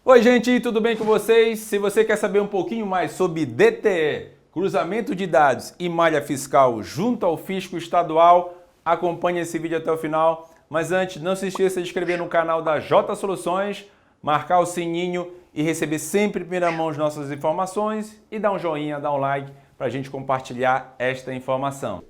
Oi gente, tudo bem com vocês? Se você quer saber um pouquinho mais sobre DTE, cruzamento de dados e malha fiscal junto ao fisco estadual, acompanhe esse vídeo até o final. Mas antes, não se esqueça de se inscrever no canal da J Soluções, marcar o sininho e receber sempre em primeira mão as nossas informações e dar um joinha, dar um like para a gente compartilhar esta informação.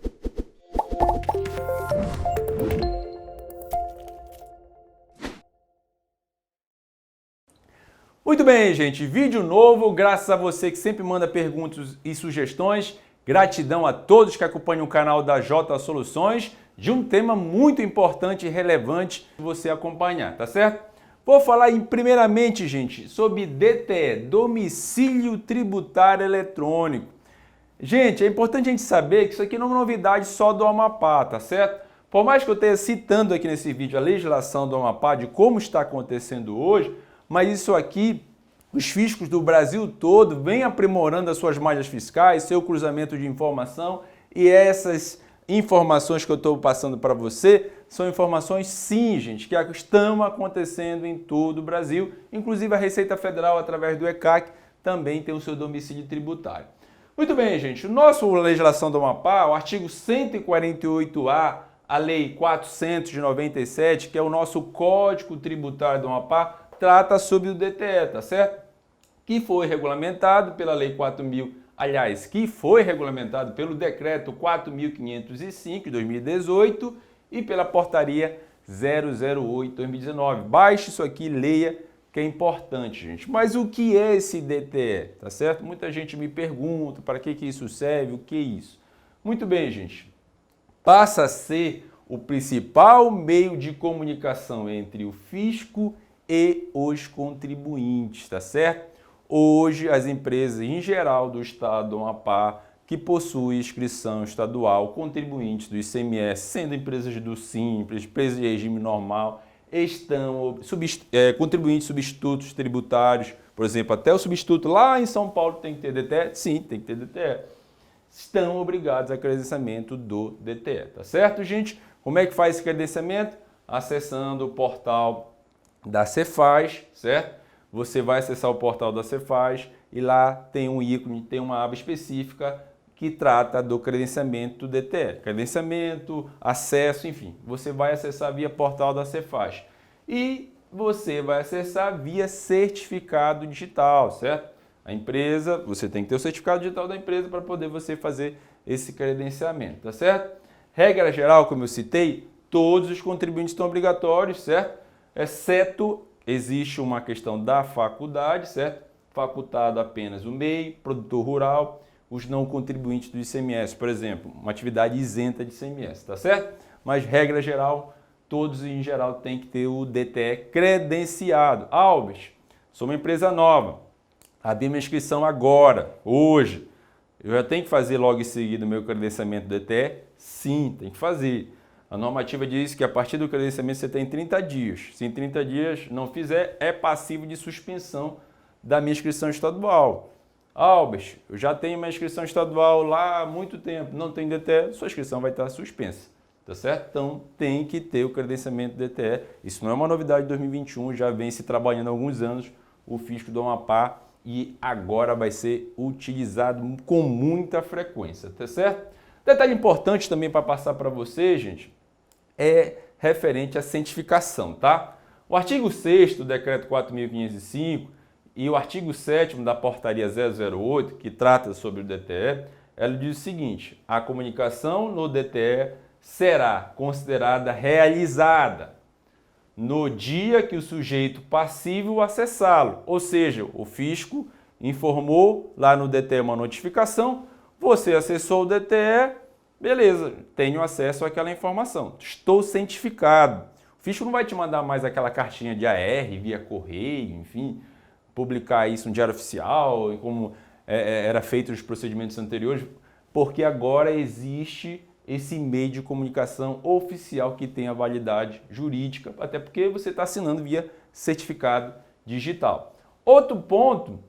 Muito bem, gente, vídeo novo, graças a você que sempre manda perguntas e sugestões. Gratidão a todos que acompanham o canal da J Soluções, de um tema muito importante e relevante de você acompanhar, tá certo? Vou falar primeiramente, gente, sobre DTE, Domicílio Tributário Eletrônico. Gente, é importante a gente saber que isso aqui não é uma novidade só do Amapá, tá certo? Por mais que eu esteja citando aqui nesse vídeo a legislação do Amapá, de como está acontecendo hoje, mas isso aqui, os fiscos do Brasil todo vêm aprimorando as suas malhas fiscais, seu cruzamento de informação, e essas informações que eu estou passando para você são informações, sim, gente, que estão acontecendo em todo o Brasil. Inclusive a Receita Federal, através do ECAC, também tem o seu domicílio tributário. Muito bem, gente, o nosso legislação do Amapá, o artigo 148A, a Lei 497, que é o nosso Código Tributário do Amapá, trata sobre o DTE, tá certo? Que foi regulamentado pela Lei 4.000, aliás, que foi regulamentado pelo Decreto 4.505 de 2018 e pela Portaria 008 de 2019. Baixe isso aqui, leia, que é importante, gente. Mas o que é esse DTE, tá certo? Muita gente me pergunta para que isso serve, o que é isso? Muito bem, gente. Passa a ser o principal meio de comunicação entre o fisco e os contribuintes, tá certo? Hoje, as empresas em geral do estado do Amapá que possuem inscrição estadual, contribuintes do ICMS, sendo empresas do Simples, empresas de regime normal, estão contribuintes substitutos tributários, por exemplo, até o substituto lá em São Paulo tem que ter DTE? Sim, tem que ter DTE. Estão obrigados a credenciamento do DTE, tá certo, gente? Como é que faz esse credenciamento? Acessando o portal da Cefaz, certo? Você vai acessar o portal da Cefaz e lá tem um ícone, tem uma aba específica que trata do credenciamento do DTE. Credenciamento, acesso, enfim. Você vai acessar via portal da Cefaz. E você vai acessar via certificado digital, certo? A empresa, você tem que ter o certificado digital da empresa para poder você fazer esse credenciamento, tá certo? Regra geral, como eu citei, todos os contribuintes estão obrigatórios, certo? Exceto, existe uma questão da faculdade, certo? Facultado apenas o MEI, produtor rural, os não contribuintes do ICMS, por exemplo, uma atividade isenta de ICMS, tá certo? Mas, regra geral, todos em geral têm que ter o DTE credenciado. Alves, sou uma empresa nova, abri minha inscrição agora, hoje, eu já tenho que fazer logo em seguida o meu credenciamento do DTE? Sim, tem que fazer. A normativa diz que a partir do credenciamento você tem 30 dias. Se em 30 dias não fizer, é passivo de suspensão da minha inscrição estadual. Albert, eu já tenho minha inscrição estadual lá há muito tempo, não tem DTE, sua inscrição vai estar suspensa, tá certo? Então tem que ter o credenciamento do DTE. Isso não é uma novidade de 2021, já vem se trabalhando há alguns anos o fisco do Amapá e agora vai ser utilizado com muita frequência, tá certo? Detalhe importante também para passar para você, gente, é referente à cientificação, tá? O artigo 6º do Decreto 4.505 e o artigo 7º da Portaria 008, que trata sobre o DTE, ela diz o seguinte: a comunicação no DTE será considerada realizada no dia que o sujeito passível acessá-lo, ou seja, o fisco informou lá no DTE uma notificação, você acessou o DTE, beleza, tenho acesso àquela informação, estou cientificado. O fisco não vai te mandar mais aquela cartinha de AR, via correio, enfim, publicar isso no Diário Oficial, como era feito nos procedimentos anteriores, porque agora existe esse meio de comunicação oficial que tem a validade jurídica, até porque você está assinando via certificado digital. Outro ponto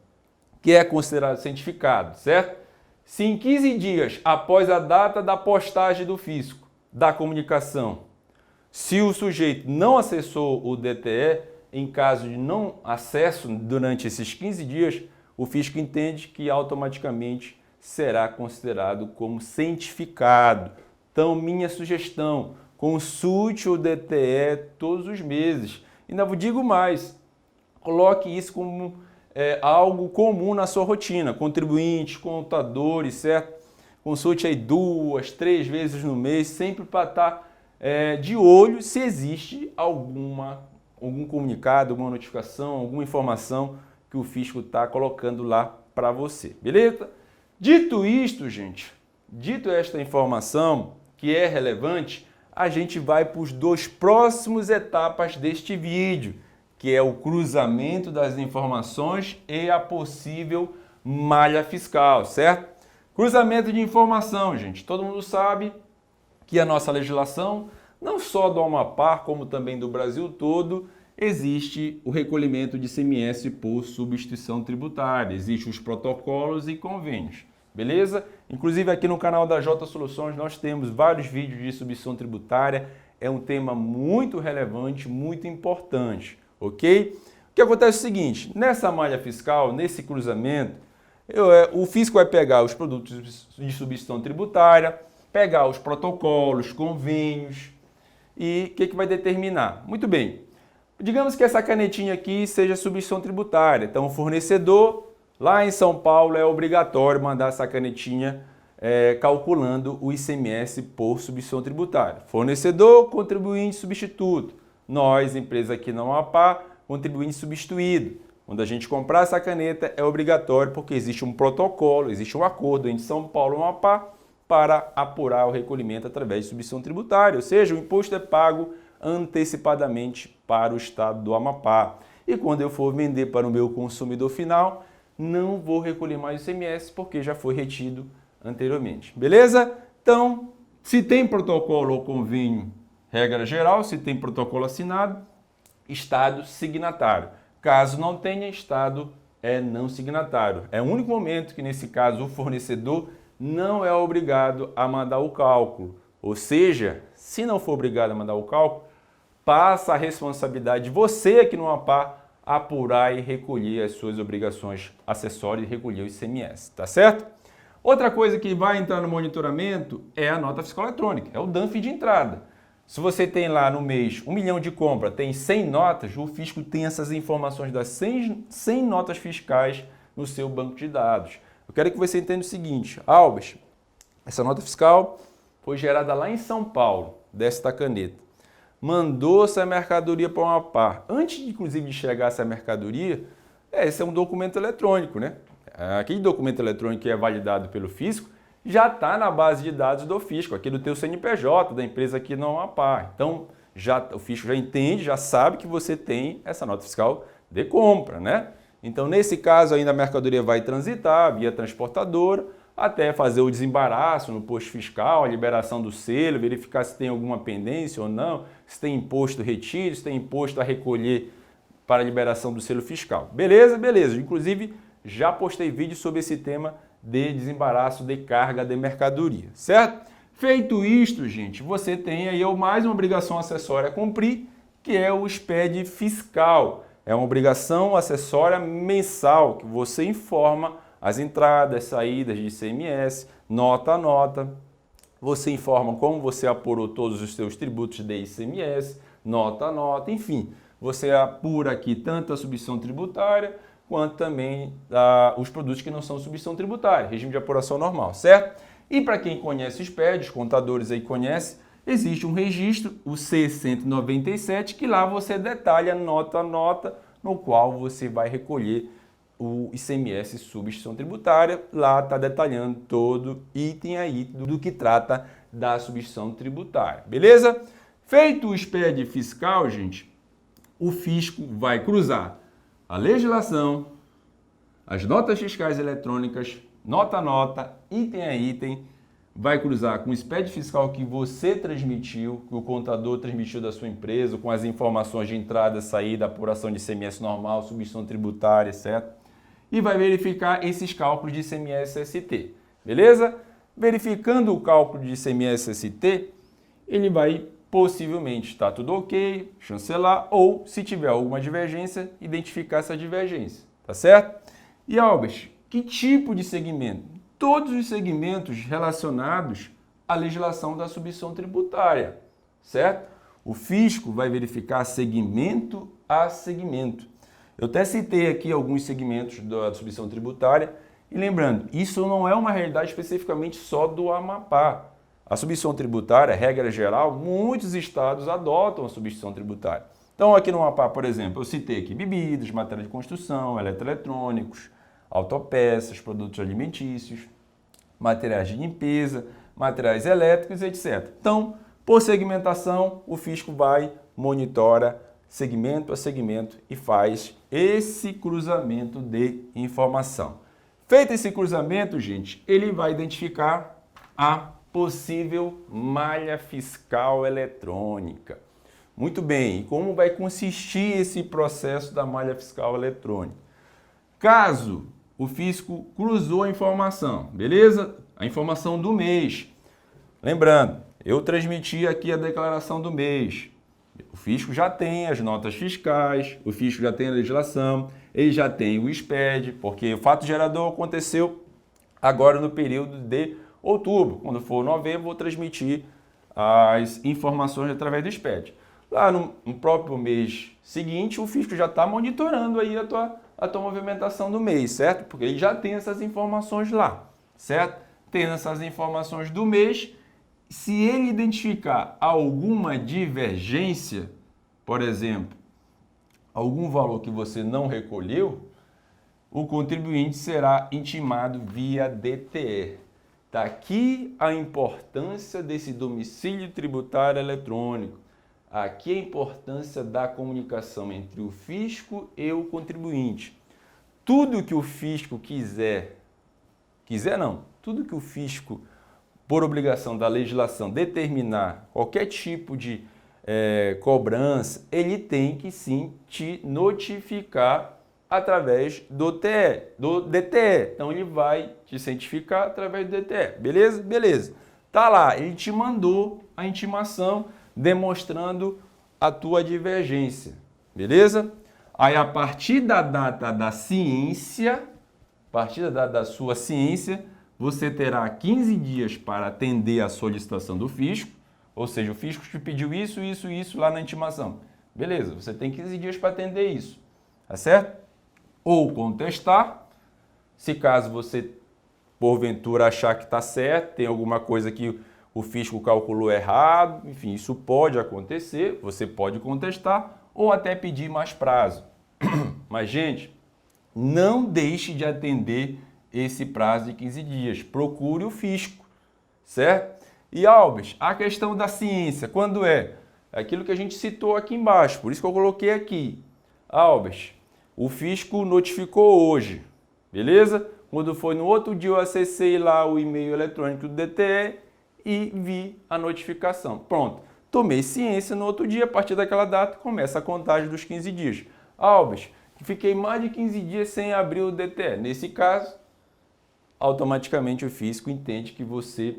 que é considerado certificado, certo? Se em 15 dias após a data da postagem do fisco, da comunicação, se o sujeito não acessou o DTE, em caso de não acesso durante esses 15 dias, o fisco entende que automaticamente será considerado como cientificado. Então, minha sugestão, consulte o DTE todos os meses. Ainda vos digo mais, coloque isso como algo comum na sua rotina. Contribuintes, contadores, certo? Consulte aí 2, 3 vezes no mês, sempre para estar de olho se existe algum comunicado, alguma notificação, alguma informação que o fisco está colocando lá para você, beleza? Dito isto, gente, dito esta informação que é relevante, a gente vai para os 2 próximos etapas deste vídeo, que é o cruzamento das informações e a possível malha fiscal, certo? Cruzamento de informação, gente. Todo mundo sabe que a nossa legislação, não só do Amapá, como também do Brasil todo, existe o recolhimento de ICMS por substituição tributária. Existem os protocolos e convênios, beleza? Inclusive aqui no canal da J Soluções nós temos vários vídeos de substituição tributária. É um tema muito relevante, muito importante, ok? O que acontece é o seguinte, nessa malha fiscal, nesse cruzamento, o fisco vai pegar os produtos de substituição tributária, pegar os protocolos, convênios e o que vai determinar? Muito bem, digamos que essa canetinha aqui seja substituição tributária, então o fornecedor lá em São Paulo é obrigatório mandar essa canetinha calculando o ICMS por substituição tributária. Fornecedor, contribuinte substituto. Nós, empresa aqui na Amapá, contribuinte substituído. Quando a gente comprar essa caneta é obrigatório porque existe um protocolo, existe um acordo entre São Paulo e Amapá para apurar o recolhimento através de substituição tributária, ou seja, o imposto é pago antecipadamente para o estado do Amapá. E quando eu for vender para o meu consumidor final, não vou recolher mais o ICMS porque já foi retido anteriormente. Beleza? Então, se tem protocolo ou convênio, regra geral, se tem protocolo assinado, estado signatário. Caso não tenha, estado é não signatário. É o único momento que, nesse caso, o fornecedor não é obrigado a mandar o cálculo. Ou seja, se não for obrigado a mandar o cálculo, passa a responsabilidade de você aqui no Amapá apurar e recolher as suas obrigações acessórias e recolher o ICMS, tá certo? Outra coisa que vai entrar no monitoramento é a nota fiscal eletrônica, é o DANF de entrada. Se você tem lá no mês 1 milhão de compra, tem 100 notas, o fisco tem essas informações das 100 notas fiscais no seu banco de dados. Eu quero que você entenda o seguinte, Albert, essa nota fiscal foi gerada lá em São Paulo, desta caneta. Mandou essa mercadoria para o Amapá. Antes, inclusive, de chegar essa mercadoria, esse é um documento eletrônico, né? Aquele documento eletrônico que é validado pelo fisco já está na base de dados do fisco, aqui do teu CNPJ, da empresa aqui no Amapá. Então, o fisco já entende, já sabe que você tem essa nota fiscal de compra, né? Então, nesse caso, ainda a mercadoria vai transitar via transportadora, até fazer o desembaraço no posto fiscal, a liberação do selo, verificar se tem alguma pendência ou não, se tem imposto retido, se tem imposto a recolher para a liberação do selo fiscal. Beleza? Beleza. Inclusive, já postei vídeo sobre esse tema de desembaraço de carga de mercadoria, certo? Feito isto, gente, você tem aí mais uma obrigação acessória a cumprir, que é o SPED fiscal. É uma obrigação acessória mensal, que você informa as entradas, saídas de ICMS, nota a nota. Você informa como você apurou todos os seus tributos de ICMS, nota a nota, enfim. Você apura aqui tanto a substituição tributária, quanto também os produtos que não são substituição tributária, regime de apuração normal, certo? E para quem conhece o SPED, os contadores aí conhecem, existe um registro, o C197, que lá você detalha nota a nota, no qual você vai recolher o ICMS substituição tributária. Lá está detalhando todo item aí do que trata da substituição tributária, beleza? Feito o SPED fiscal, gente, o fisco vai cruzar a legislação, as notas fiscais eletrônicas, nota a nota, item a item, vai cruzar com o SPED fiscal que você transmitiu, que o contador transmitiu da sua empresa, com as informações de entrada, saída, apuração de ICMS normal, substituição tributária, certo? E vai verificar esses cálculos de ICMS-ST, beleza? Verificando o cálculo de ICMS-ST, ele vai possivelmente está tudo ok, chancelar, ou se tiver alguma divergência, identificar essa divergência, tá certo? E Albert, que tipo de segmento? Todos os segmentos relacionados à legislação da submissão tributária, certo? O fisco vai verificar segmento a segmento. Eu até citei aqui alguns segmentos da submissão tributária e lembrando, isso não é uma realidade especificamente só do Amapá. A submissão tributária, regra geral, muitos estados adotam a submissão tributária. Então aqui no Amapá, por exemplo, eu citei aqui bebidas, matéria de construção, eletroeletrônicos, autopeças, produtos alimentícios, materiais de limpeza, materiais elétricos, etc. Então, por segmentação, o fisco vai, monitora segmento a segmento e faz esse cruzamento de informação. Feito esse cruzamento, gente, ele vai identificar a possível malha fiscal eletrônica. Muito bem, e como vai consistir esse processo da malha fiscal eletrônica? Caso o fisco cruzou a informação, beleza? A informação do mês. Lembrando, eu transmiti aqui a declaração do mês. O fisco já tem as notas fiscais, o fisco já tem a legislação, ele já tem o SPED, porque o fato gerador aconteceu agora no período de outubro. Quando for novembro, vou transmitir as informações através do SPED. Lá no próprio mês seguinte, o fisco já está monitorando aí a tua movimentação do mês, certo? Porque ele já tem essas informações lá, certo? Tendo essas informações do mês, se ele identificar alguma divergência, por exemplo, algum valor que você não recolheu, o contribuinte será intimado via DTE. Daqui a importância desse domicílio tributário eletrônico. Aqui a importância da comunicação entre o fisco e o contribuinte. Tudo que o fisco tudo que o fisco, por obrigação da legislação, determinar qualquer tipo de cobrança, ele tem que sim te notificar através do DTE. Então ele vai te cientificar através do DTE. Beleza? Beleza. Tá lá, ele te mandou a intimação demonstrando a tua divergência. Beleza? Aí a partir da data da ciência, a partir da data da sua ciência, você terá 15 dias para atender a solicitação do fisco, ou seja, o fisco te pediu isso lá na intimação. Beleza, você tem 15 dias para atender isso, tá certo? Ou contestar, se caso você, porventura, achar que está certo, tem alguma coisa que o fisco calculou errado, enfim, isso pode acontecer, você pode contestar ou até pedir mais prazo. Mas, gente, não deixe de atender esse prazo de 15 dias. Procure o fisco, certo? E, Albert, a questão da ciência, quando é? Aquilo que a gente citou aqui embaixo, por isso que eu coloquei aqui. Albert, o fisco notificou hoje, beleza? Quando foi no outro dia eu acessei lá o e-mail eletrônico do DTE e vi a notificação. Pronto, tomei ciência no outro dia, a partir daquela data começa a contagem dos 15 dias. Albert, fiquei mais de 15 dias sem abrir o DTE. Nesse caso, automaticamente o fisco entende que você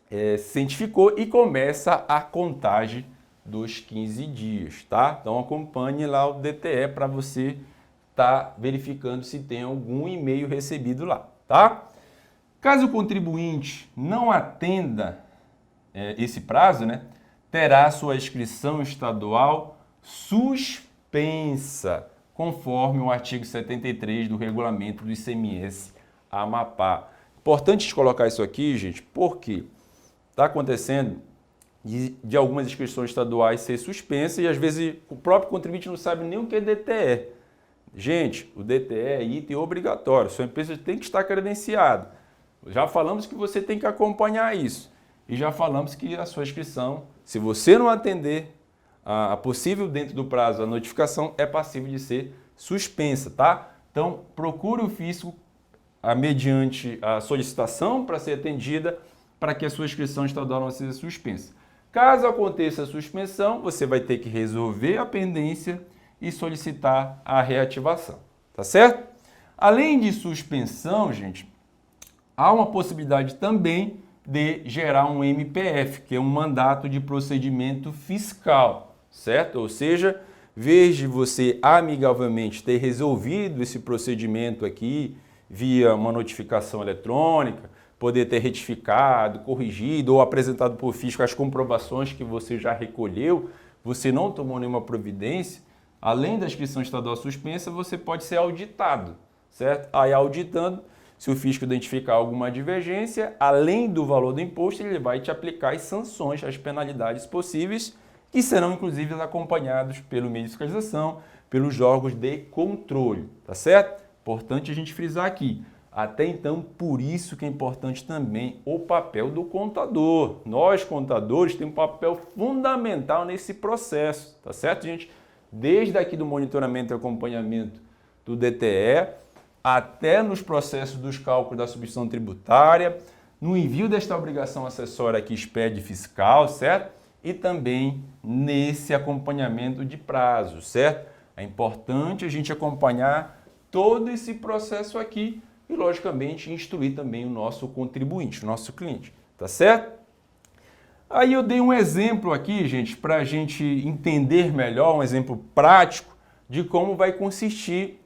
se cientificou e começa a contagem dos 15 dias, tá? Então acompanhe lá o DTE para você estar verificando se tem algum e-mail recebido lá, tá? Caso o contribuinte não atenda esse prazo, né, terá sua inscrição estadual suspensa, conforme o artigo 73 do regulamento do ICMS Amapá. Importante colocar isso aqui, gente, porque está acontecendo de algumas inscrições estaduais ser suspensas e às vezes o próprio contribuinte não sabe nem o que é DTE. Gente, o DTE é item obrigatório, sua empresa tem que estar credenciada. Já falamos que você tem que acompanhar isso e já falamos que a sua inscrição, se você não atender a possível dentro do prazo a notificação, é passível de ser suspensa, tá? Então, procure o fisco mediante a solicitação para ser atendida para que a sua inscrição estadual não seja suspensa. Caso aconteça a suspensão, você vai ter que resolver a pendência e solicitar a reativação, tá certo? Além de suspensão, gente, há uma possibilidade também de gerar um MPF, que é um mandato de procedimento fiscal, certo? Ou seja, em vez de você amigavelmente ter resolvido esse procedimento aqui via uma notificação eletrônica, poder ter retificado, corrigido ou apresentado por fisco as comprovações que você já recolheu, você não tomou nenhuma providência, além da inscrição estadual suspensa, você pode ser auditado, certo? Aí auditando, se o fisco identificar alguma divergência, além do valor do imposto, ele vai te aplicar as sanções, as penalidades possíveis, que serão inclusive acompanhados pelo meio de fiscalização, pelos órgãos de controle, tá certo? Importante a gente frisar aqui. Até então, por isso que é importante também o papel do contador. Nós, contadores, temos um papel fundamental nesse processo, tá certo, gente? Desde aqui do monitoramento e acompanhamento do DTE, até nos processos dos cálculos da substituição tributária, no envio desta obrigação acessória que expede fiscal, certo? E também nesse acompanhamento de prazo, certo? É importante a gente acompanhar todo esse processo aqui e, logicamente, instruir também o nosso contribuinte, o nosso cliente, tá certo? Aí eu dei um exemplo aqui, gente, para a gente entender melhor, um exemplo prático de como vai consistir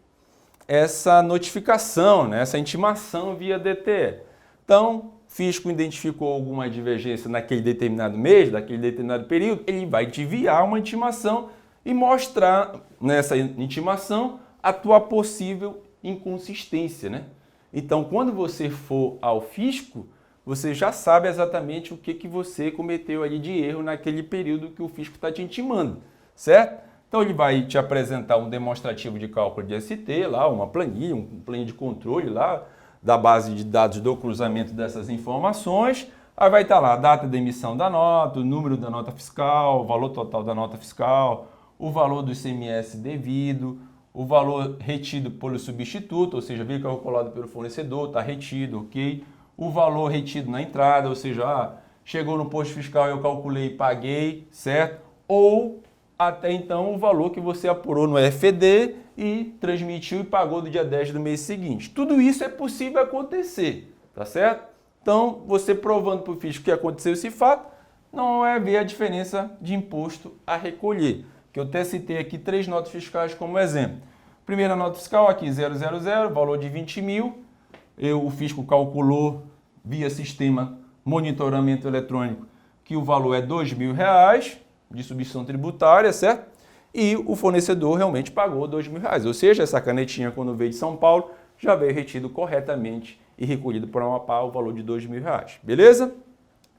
essa notificação, né? Essa intimação via DTE. Então, o fisco identificou alguma divergência naquele determinado mês, naquele determinado período, ele vai te enviar uma intimação e mostrar nessa intimação a tua possível inconsistência, né? Então, quando você for ao fisco, você já sabe exatamente o que você cometeu ali de erro naquele período que o fisco está te intimando, certo? Então, ele vai te apresentar um demonstrativo de cálculo de ST, lá, uma planilha, um plano de controle lá, da base de dados do cruzamento dessas informações. Aí vai estar lá a data de emissão da nota, o número da nota fiscal, o valor total da nota fiscal, o valor do ICMS devido, o valor retido pelo substituto, ou seja, veio calculado pelo fornecedor, está retido, ok? O valor retido na entrada, ou seja, chegou no posto fiscal, eu calculei e paguei, certo? Ou até então o valor que você apurou no FD e transmitiu e pagou do dia 10 do mês seguinte. Tudo isso é possível acontecer, tá certo? Então, você provando para o fisco que aconteceu esse fato, não é ver a diferença de imposto a recolher. Que eu até citei aqui 3 notas fiscais como exemplo. Primeira nota fiscal aqui, 000, valor de 20 mil. O fisco calculou via sistema monitoramento eletrônico que o valor é R$2.000 de substituição tributária, certo? E o fornecedor realmente pagou R$2.000. Ou seja, essa canetinha, quando veio de São Paulo, já veio retido corretamente e recolhido por Amapá o valor de R$2.000. Beleza?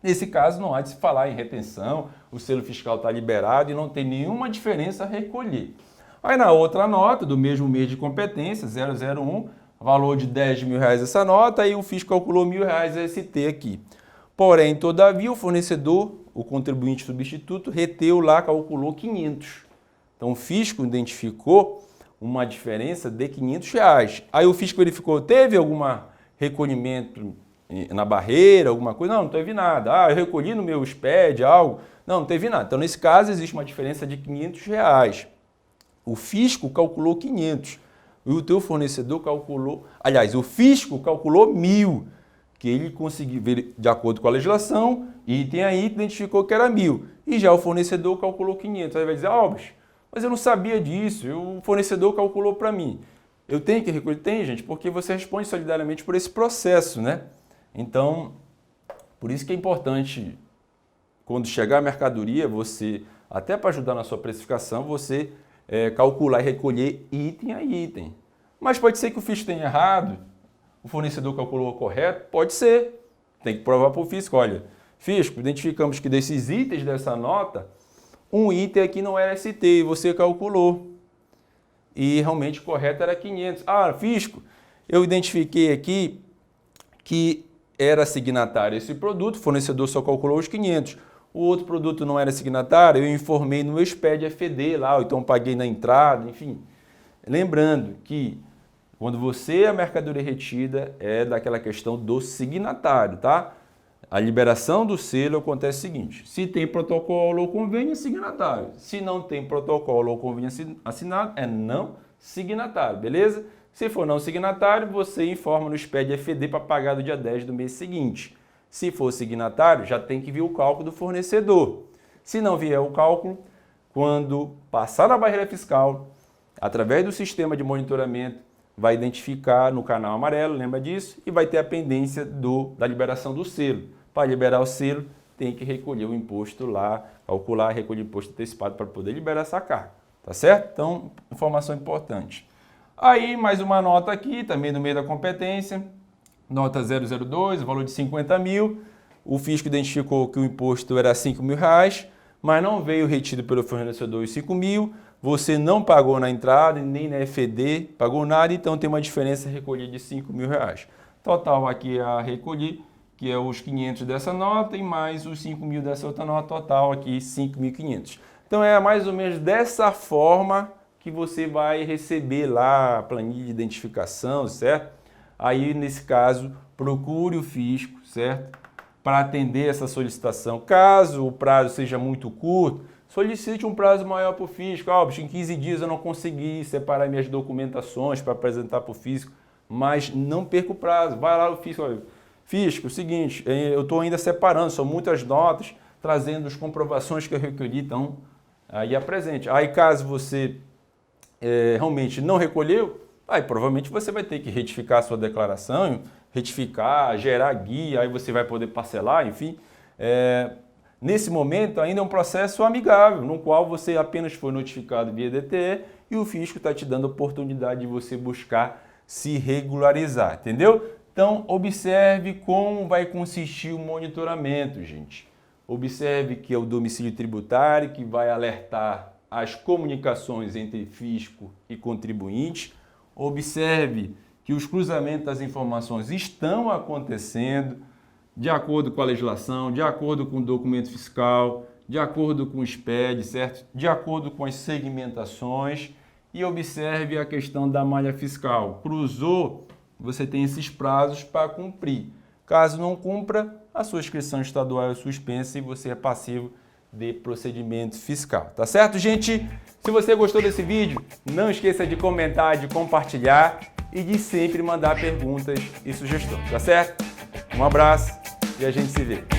Nesse caso, não há de se falar em retenção, o selo fiscal está liberado e não tem nenhuma diferença a recolher. Aí na outra nota, do mesmo mês de competência, 001, valor de R$10.000 essa nota, aí o fisco calculou R$1.000 ST aqui. Porém, todavia, o fornecedor, o contribuinte substituto, reteu lá, calculou 500. Então, o fisco identificou uma diferença de R$500. Aí o fisco verificou, teve algum recolhimento na barreira, alguma coisa? Não teve nada. Eu recolhi no meu SPED algo? Não teve nada. Então, nesse caso, existe uma diferença de R$500. O fisco calculou 500 e o teu fornecedor calculou... Aliás, o fisco calculou 1.000, que ele conseguiu ver de acordo com a legislação, item a item, identificou que era 1.000. E já o fornecedor calculou 500. Aí vai dizer, mas eu não sabia disso, o fornecedor calculou para mim. Eu tenho que recolher? Tem, gente, porque você responde solidariamente por esse processo, né? Então, por isso que é importante, quando chegar a mercadoria, você, até para ajudar na sua precificação, você calcular e recolher item a item. Mas pode ser que o fisco tenha errado, o fornecedor calculou correto, pode ser. Tem que provar para o fisco, olha, fisco, identificamos que desses itens dessa nota, um item aqui não era ST e você calculou. E realmente correto era 500. Fisco, eu identifiquei aqui que era signatário esse produto, o fornecedor só calculou os 500. O outro produto não era signatário, eu informei no meu SPED FD lá, ou então paguei na entrada, enfim. Lembrando que quando a mercadoria retida é daquela questão do signatário, tá? A liberação do selo acontece o seguinte, se tem protocolo ou convênio, é signatário. Se não tem protocolo ou convênio assinado, é não signatário, beleza? Se for não signatário, você informa no SPED FD para pagar do dia 10 do mês seguinte. Se for signatário, já tem que vir o cálculo do fornecedor. Se não vier o cálculo, quando passar na barreira fiscal, através do sistema de monitoramento, vai identificar no canal amarelo, lembra disso? E vai ter a pendência da liberação do selo. Para liberar o selo, tem que recolher o imposto lá, calcular, recolher o imposto antecipado para poder liberar essa carga. Tá certo? Então, informação importante. Aí, mais uma nota aqui, também no meio da competência, nota 002, valor de 50 mil. O fisco identificou que o imposto era 5 mil reais, mas não veio retido pelo fornecedor os 5 mil. Você não pagou na entrada, nem na EFD, pagou nada, então tem uma diferença recolhida de 5 mil reais. Total aqui a recolher, que é os 500 dessa nota e mais os 5 mil dessa outra nota, total aqui 5.500. Então é mais ou menos dessa forma que você vai receber lá a planilha de identificação, certo? Aí, nesse caso, procure o fisco, certo? Para atender essa solicitação. Caso o prazo seja muito curto, solicite um prazo maior para o fisco. Em 15 dias eu não consegui separar minhas documentações para apresentar para o fisco, mas não perca o prazo. Vai lá no fisco, olha, fisco, é o seguinte, eu estou ainda separando, são muitas notas, trazendo as comprovações que eu recolhi, então aí apresente. Aí caso você realmente não recolheu, aí provavelmente você vai ter que retificar a sua declaração, retificar, gerar guia, aí você vai poder parcelar, enfim. Nesse momento ainda é um processo amigável, no qual você apenas foi notificado via DTE e o fisco está te dando a oportunidade de você buscar se regularizar, entendeu? Então observe como vai consistir o monitoramento, gente. Observe que é o domicílio tributário que vai alertar as comunicações entre fisco e contribuinte. Observe que os cruzamentos das informações estão acontecendo de acordo com a legislação, de acordo com o documento fiscal, de acordo com o SPED, certo? De acordo com as segmentações. E observe a questão da malha fiscal. Cruzou, você tem esses prazos para cumprir. Caso não cumpra, a sua inscrição estadual é suspensa e você é passivo de procedimento fiscal. Tá certo, gente? Se você gostou desse vídeo, não esqueça de comentar, de compartilhar e de sempre mandar perguntas e sugestões, tá certo? Um abraço e a gente se vê.